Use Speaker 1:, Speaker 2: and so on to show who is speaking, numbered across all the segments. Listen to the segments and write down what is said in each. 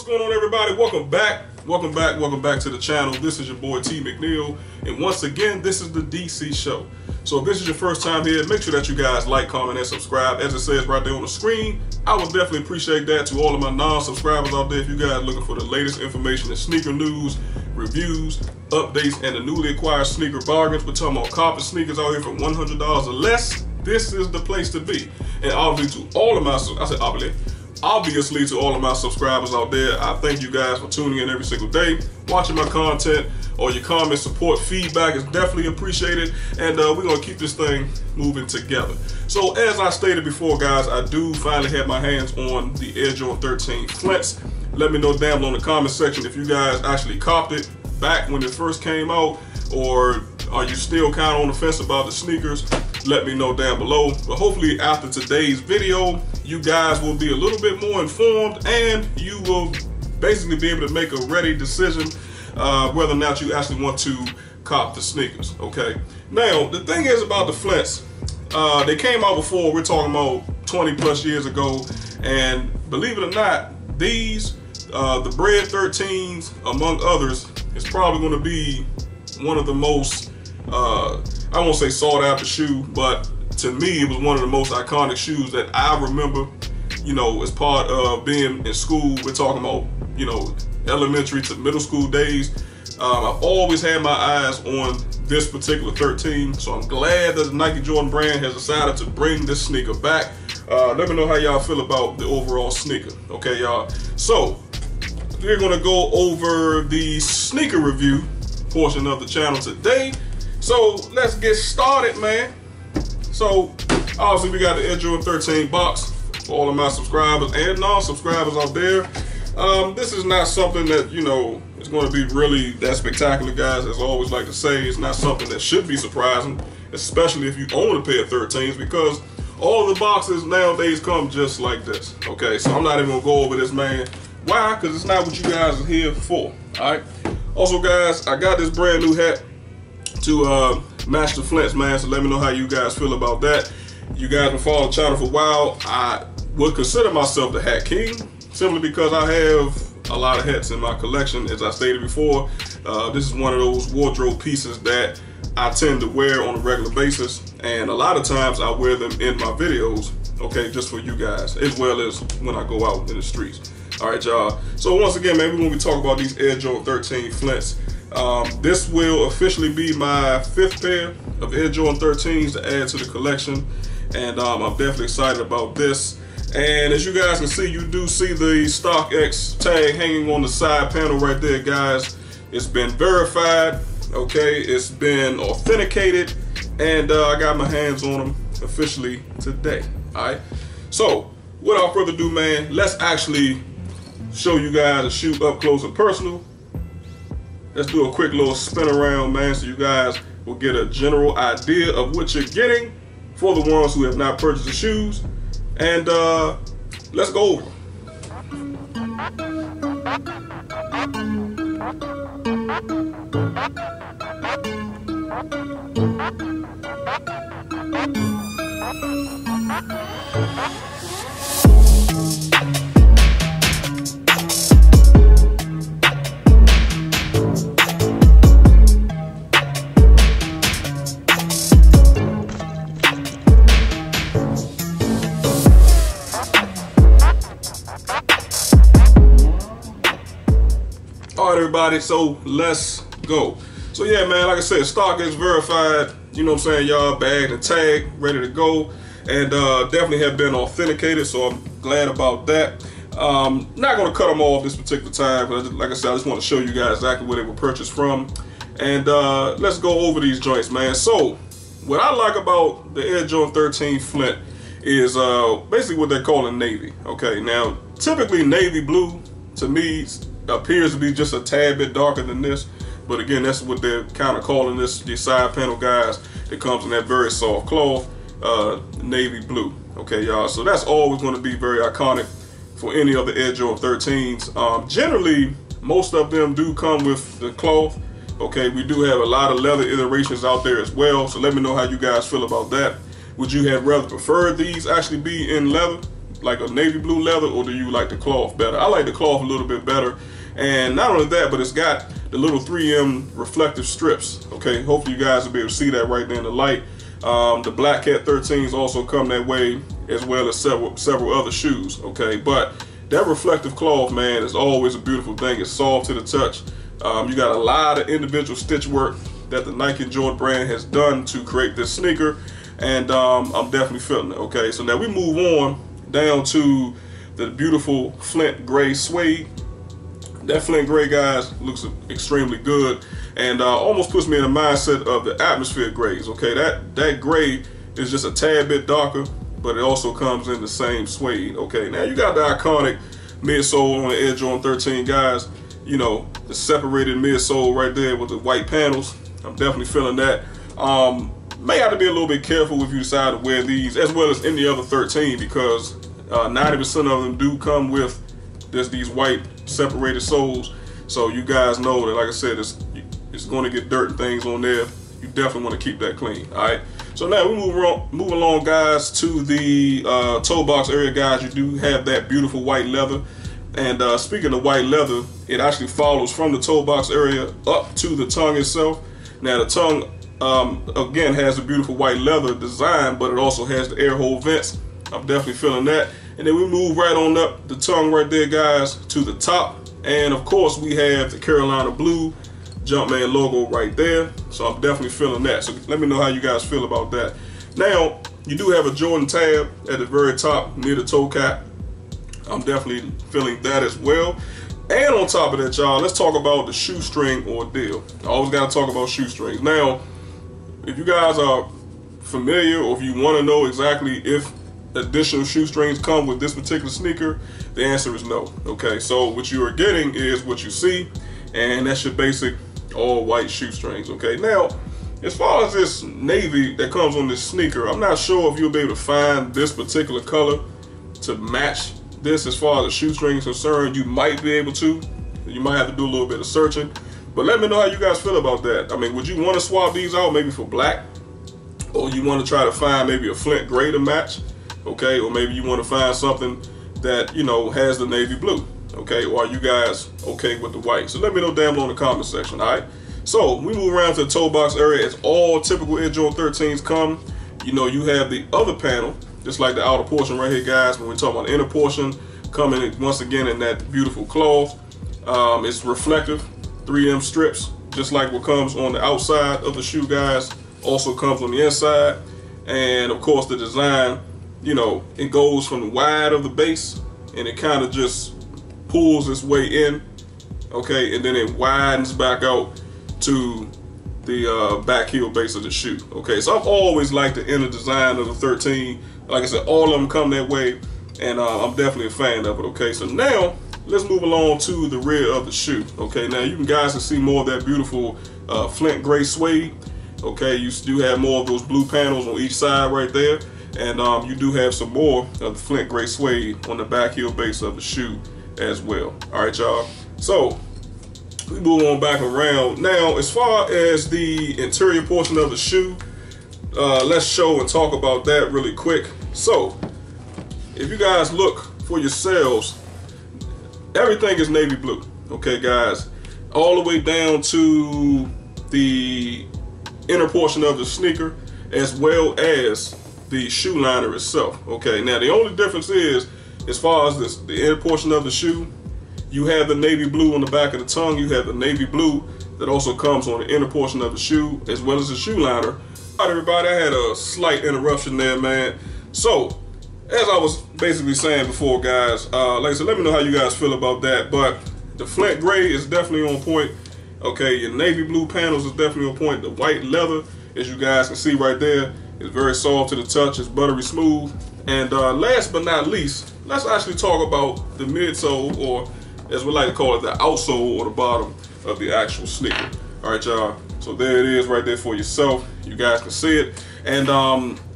Speaker 1: What's going on, everybody? Welcome back to the channel. This is your boy T McNeil, and once again, this is the DC show. So if this is your first time here, make sure that you guys like, comment, and subscribe. As it says right there on the screen, I would definitely appreciate that. To all of my non-subscribers out there, if you guys looking for the latest information in sneaker news, reviews, updates, and the newly acquired sneaker bargains, we're talking about carpet sneakers out here for $100 or less, this is the place to be. And obviously to all of my, obviously to all of my subscribers out there, I thank you guys for tuning in every single day, watching my content. All your comments, support, feedback is definitely appreciated, and we're gonna keep this thing moving together. So as I stated before, guys, I do finally have my hands on the Air Jordan 13 Flints. Let me know down below in the comment section if you guys actually copped it back when it first came out, or are you still kind of on the fence about the sneakers? Let me know down below. But hopefully after today's video, you guys will be a little bit more informed, and you will basically be able to make a ready decision whether or not you actually want to cop the sneakers. Okay, now the thing is about the Flints, they came out before, we're talking about 20 plus years ago, and believe it or not, these the Bred 13s among others is probably going to be one of the most I won't say sought after shoe, but to me it was one of the most iconic shoes that I remember, you know, as part of being in school. We're talking about, you know, elementary to middle school days. I've always had my eyes on this particular 13, so I'm glad that the Nike Jordan brand has decided to bring this sneaker back. Let me know how y'all feel about the overall sneaker, okay, y'all? So we're gonna go over the sneaker review portion of the channel today. So let's get started, man. So obviously we got the Air Jordan 13 box for all of my subscribers and non-subscribers out there. This is not something that, you know, is going to be really that spectacular, guys. As I always like to say, it's not something that should be surprising, especially if you own a pair of 13s, because all the boxes nowadays come just like this. Okay, so I'm not even gonna go over this, man. Why? Because it's not what you guys are here for. All right. Also, guys, I got this brand new hat to match the Flints, man. So let me know how you guys feel about that. You guys been following the channel for a while. I would consider myself the hat king, simply because I have a lot of hats in my collection. As I stated before, this is one of those wardrobe pieces that I tend to wear on a regular basis, and a lot of times I wear them in my videos, okay, just for you guys, as well as when I go out in the streets. All right, y'all. So once again, man, we're gonna be talking about these Air Jordan 13 Flints. This will officially be my 5th pair of Air Jordan 13s to add to the collection, and I'm definitely excited about this. And as you guys can see, you do see the StockX tag hanging on the side panel right there, guys. It's been verified, okay? It's been authenticated, and I got my hands on them officially today, all right? So without further ado, man, let's actually show you guys a shoe up close and personal. Let's do a quick little spin around, man, so you guys will get a general idea of what you're getting for the ones who have not purchased the shoes. And let's go over. Alright, everybody, so let's go. So yeah, man, like I said, StockX verified, you know what I'm saying, y'all, bagged and tagged, ready to go, and definitely have been authenticated, so I'm glad about that. Not gonna cut them off this particular time, but like I said, I just want to show you guys exactly where they were purchased from, and let's go over these joints, man. So what I like about the Air Jordan 13 Flint is basically what they're calling navy. Okay, now typically navy blue to me appears to be just a tad bit darker than this, but again, that's what they're kind of calling this, these side panel, guys. It comes in that very soft cloth, navy blue. Okay, y'all, so that's always going to be very iconic for any of the Air Jordan 13s. Generally, most of them do come with the cloth. Okay, we do have a lot of leather iterations out there as well, so let me know how you guys feel about that. Would you have rather preferred these actually be in leather? like a navy blue leather, or do you like the cloth better? I like the cloth a little bit better. And not only that, but it's got the little 3M reflective strips. Okay, hopefully you guys will be able to see that right there in the light. The Black Cat 13s also come that way, as well as several other shoes. Okay, but that reflective cloth, man, is always a beautiful thing. It's soft to the touch. You got a lot of individual stitch work that the Nike and Jordan brand has done to create this sneaker, and I'm definitely feeling it. Okay, so now we move on down to the beautiful Flint gray suede. That Flint gray, guys, looks extremely good, and almost puts me in the mindset of the atmosphere grays. Okay, that gray is just a tad bit darker, but it also comes in the same suede. Okay, now you got the iconic midsole on the Air Jordan 13, guys. You know, the separated midsole right there with the white panels. I'm definitely feeling that. May have to be a little bit careful if you decide to wear these, as well as any other 13, because 90% of them do come with these white separated soles. So you guys know that, like I said, it's going to get dirt and things on there. You definitely want to keep that clean. All right. So now we move along, guys, to the toe box area, guys. You do have that beautiful white leather. And speaking of white leather, it actually follows from the toe box area up to the tongue itself. Now the tongue, again, has a beautiful white leather design, but it also has the air hole vents. I'm definitely feeling that. And then we move right on up the tongue right there, guys, to the top. And of course, we have the Carolina blue Jumpman logo right there. So I'm definitely feeling that. So let me know how you guys feel about that. Now, you do have a Jordan tab at the very top near the toe cap. I'm definitely feeling that as well. And on top of that, y'all, let's talk about the shoestring ordeal. I always got to talk about shoestrings. Now, if you guys are familiar, or if you want to know exactly if additional shoestrings come with this particular sneaker, the answer is no. Okay, so what you are getting is what you see, and that's your basic all white shoestrings. Okay, now as far as this navy that comes on this sneaker, I'm not sure if you'll be able to find this particular color to match this. As far as the shoestring is concerned, you might be able to. You might have to do a little bit of searching, but let me know how you guys feel about that. I mean, would you want to swap these out maybe for black, or you want to try to find maybe a Flint gray to match? Okay, or maybe you want to find something that, you know, has the navy blue. Okay, or are you guys okay with the white? So let me know down below in the comment section. All right, so we move around to the toe box area. As all typical Air Jordan 13s come, you know, you have the other panel, just like the outer portion right here, guys. When we talk about the inner portion, coming once again in that beautiful cloth. It's reflective 3M strips, just like what comes on the outside of the shoe, guys, also comes on the inside. And of course, the design, you know, it goes from the wide of the base, and it kind of just pulls its way in, okay, and then it widens back out to the back heel base of the shoe. Okay, so I've always liked the inner design of the 13. Like I said, all of them come that way, and I'm definitely a fan of it. Okay, so now let's move along to the rear of the shoe. Okay, now you guys can see more of that beautiful Flint gray suede. Okay, you do have more of those blue panels on each side right there. And you do have some more of the Flint gray suede on the back heel base of the shoe as well. All right, y'all. So we move on back around. Now, as far as the interior portion of the shoe, let's show and talk about that really quick. So if you guys look for yourselves, everything is navy blue. Okay, guys, all the way down to the inner portion of the sneaker, as well as the shoe liner itself. Okay, now the only difference is, as far as the inner portion of the shoe, you have the navy blue on the back of the tongue. You have the navy blue that also comes on the inner portion of the shoe, as well as the shoe liner. All right, everybody, I had a slight interruption there, man. So as I was basically saying before, guys, like I said, let me know how you guys feel about that. But the Flint gray is definitely on point. Okay, your navy blue panels is definitely on point. The white leather, as you guys can see right there, is very soft to the touch. It's buttery smooth. And last but not least, let's actually talk about the midsole, or as we like to call it, the outsole, or the bottom of the actual sneaker. All right, y'all. So there it is right there for yourself. You guys can see it. And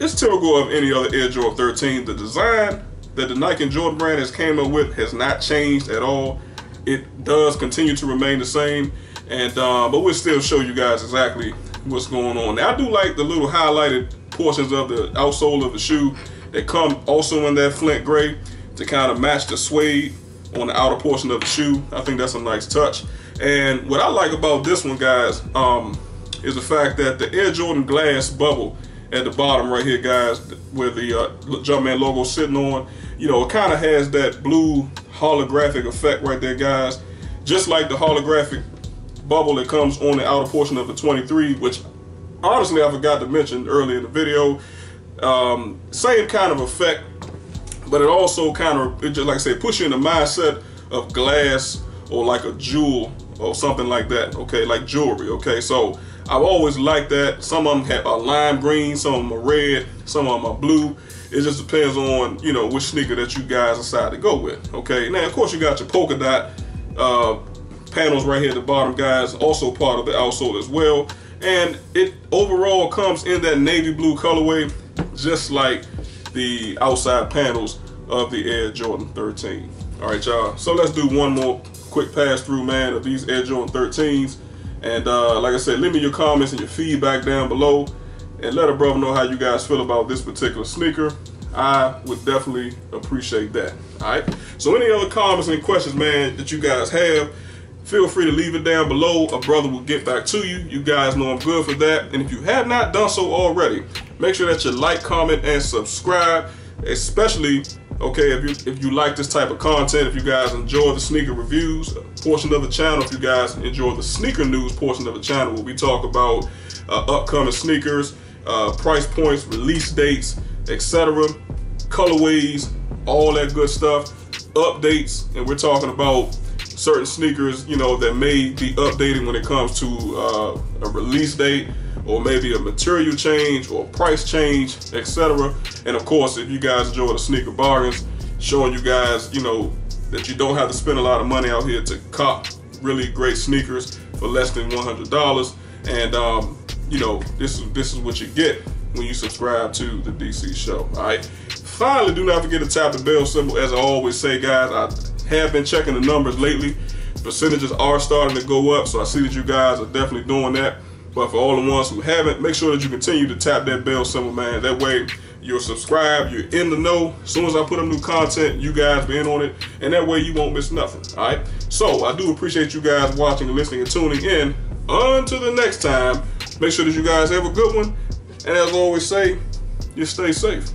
Speaker 1: it's typical of any other Air Jordan 13. The design that the Nike and Jordan brand has came up with has not changed at all. It does continue to remain the same. And but we'll still show you guys exactly what's going on. Now, I do like the little highlighted portions of the outsole of the shoe that come also in that Flint gray. to kind of match the suede on the outer portion of the shoe. I think that's a nice touch. And what I like about this one, guys, is the fact that the Air Jordan glass bubble at the bottom right here, guys, where the Jumpman logo is sitting on, you know, it kind of has that blue holographic effect right there, guys. Just like the holographic bubble that comes on the outer portion of the 23, which honestly I forgot to mention earlier in the video. Same kind of effect, but it also kind of, it just, like I said, puts you in the mindset of glass or like a jewel or something like that, okay, like jewelry, okay? So I've always liked that. Some of them have a lime green, some of them are red, some of them are blue. It just depends on, you know, which sneaker that you guys decide to go with, okay? Now, of course, you got your polka dot panels right here at the bottom, guys, also part of the outsole as well. And it overall comes in that navy blue colorway, just like the outside panels of the Air Jordan 13. All right, y'all, so let's do one more quick pass through, man, of these Air Jordan 13s. And like I said, leave me your comments and your feedback down below, and let a brother know how you guys feel about this particular sneaker. I would definitely appreciate that. All right, so any other comments and questions, man, that you guys have, feel free to leave it down below. A brother will get back to you. You guys know I'm good for that. And if you have not done so already, make sure that you like, comment, and subscribe, especially, okay, if you like this type of content, if you guys enjoy the sneaker reviews portion of the channel, if you guys enjoy the sneaker news portion of the channel, where we talk about upcoming sneakers, price points, release dates, etc., colorways, all that good stuff, updates, and we're talking about certain sneakers, you know, that may be updated when it comes to a release date, or maybe a material change or price change, etc. And of course, if you guys enjoy the sneaker bargains, showing you guys, you know, that you don't have to spend a lot of money out here to cop really great sneakers for less than $100. And you know, this is what you get when you subscribe to the DC Show. All right. Finally, do not forget to tap the bell symbol. As I always say, guys, I have been checking the numbers lately. Percentages are starting to go up, so I see that you guys are definitely doing that. But for all the ones who haven't, make sure that you continue to tap that bell symbol, man. That way you're subscribed, you're in the know. As soon as I put up new content, you guys be in on it, and that way you won't miss nothing. All right. So I do appreciate you guys watching and listening and tuning in. Until the next time, make sure that you guys have a good one. And as I always say, you stay safe.